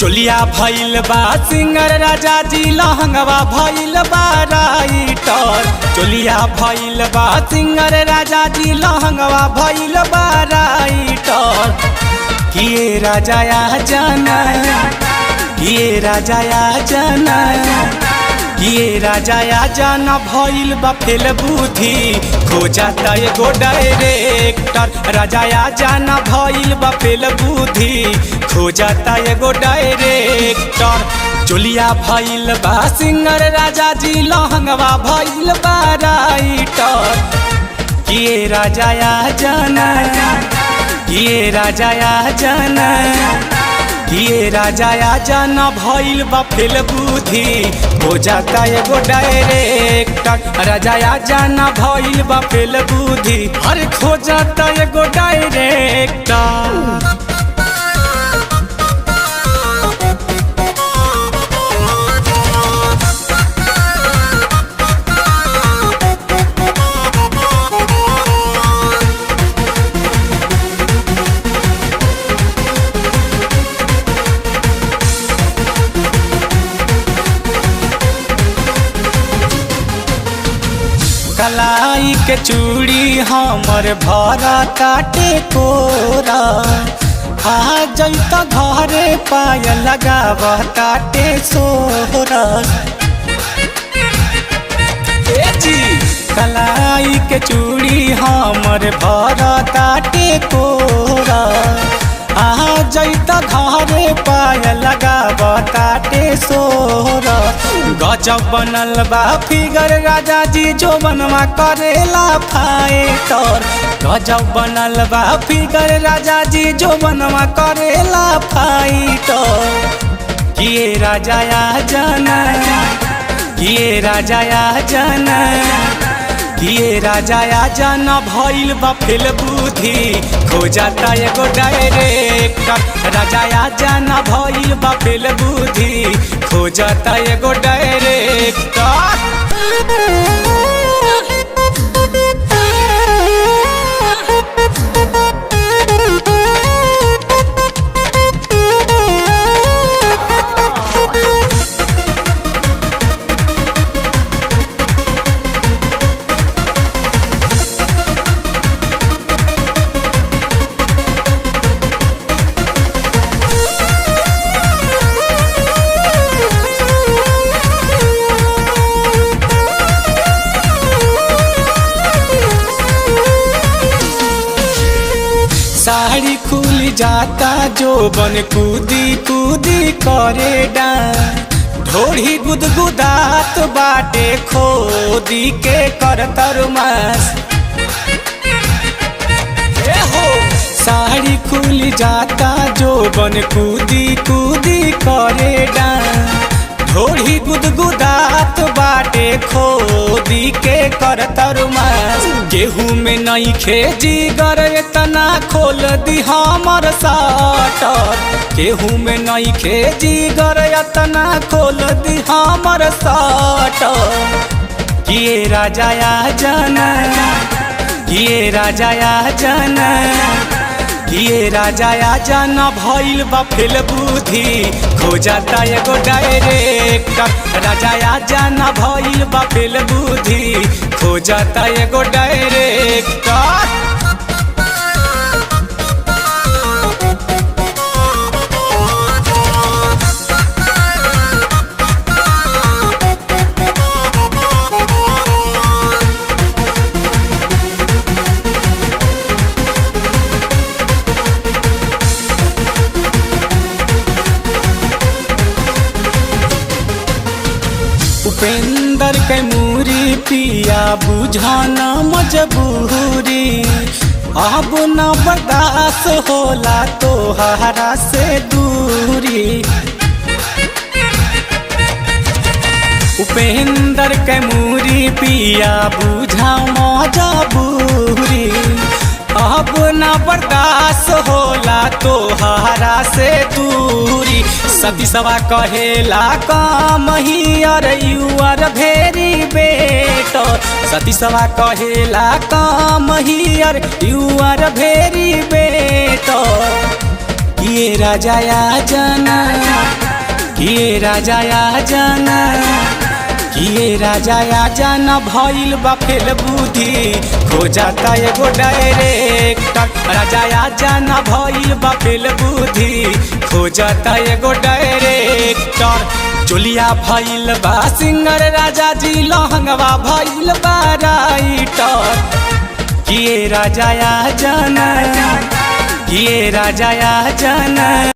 चोलिया भइल बा सिंगर राजा जी लहंगवा भइल बा राइटर। चोलिया भइल बा सिंगर राजा जी लहंगवा भइल बा राइटर। किए राजा या जाना, किए राजा या जाना, किए राजा या जाना भइल बा फेल बुद्धि खो जाता एगो डायरेक्टर। राजा या जाना भइल बा फेल बुद्धि खो जाता एगो डायरेक्टर। चोलिया भइल बा सिंगर राजा जी लहंगवा भइल बा राइटर। किए राजा या जाना, किए राजा या जाना, किए राजा या जाना भइल बा फेल बुद्धि हो जाता एगो डायरेक्टर। राजा या जाना भइल बा फेल बुद्धि अरे खो जाता एगो डायरेक्टर। कलाई के चूड़ी हमर भरा काटे कोरा। आ जैत घरे पाय लगाव काटे सोरा। कलाई के चूड़ी हमर भरा काटे कोरा। आ जैत घरे पाय लगाव काटे सोरा। गजब बनल बा फिगर राजा जी जो बनवा करेला फाइटर। गजब बनल बा फिगर राजा जी जो बनवा करेला फाइटर। किए राजा या जाना, किए राजा या जाना, किए राजा या जाना भइल बा फेल बुद्धि खो जाता एगो डायरेक्टर। राजा या जाना भइल बा फेल बुद्धि खो जाता एगो डायरेक्टर। साड़ी खुल जाता जो बन कूदी कूदी करे डांस। ढोढ़ी गुदगुदात बाटे खोदी के कर तरमास। साड़ी खुल जाता जो बन कूदी कूदी करे डांस। ढोढ़ी गुदगुदात बाटे खोदी के कर तरमास। गेहूं में नहीं खेजी गर इतना खोल दी हमर साटर। गेहूं में नहीं खेजी गर इतना खोल दी हमर साटर। किए राजा या जाना, किए राजा या जाना, किए राजा या जाना भइल बा फेल बुद्धि खो जाता एगो डायरेक्टर। राजा या जाना भइल बा फेल बुद्धि खो जाता एगो डायरेक्टर। उपेंद्र के मूरी पिया बुझाना मजबूरी। अब न बर्दाश्त होला तोहरा से दूरी। उपेंद्र के मूरी पिया बुझा मजबूरी। अब न बर्दाश्त होला तोहरा से दूरी। सतीसवा कहेला काम हियर यू आर वेरी बेटर। सतीसवा कहेला काम हियर यू आर वेरी बेटर। किए राजा या जना, किए राजा या जना, किए राजा या जाना भइल बा फेल बुद्धि खो जाता एगो डायरेक्टर। राजा या जाना भइल बा फेल बुद्धि खो जाता एगो डायरेक्टर। चोलिया भइल बा सिंगर राजा जी लहंगवा भइल बा राइटर। किए राजा या जाना, किए राजा या जाना।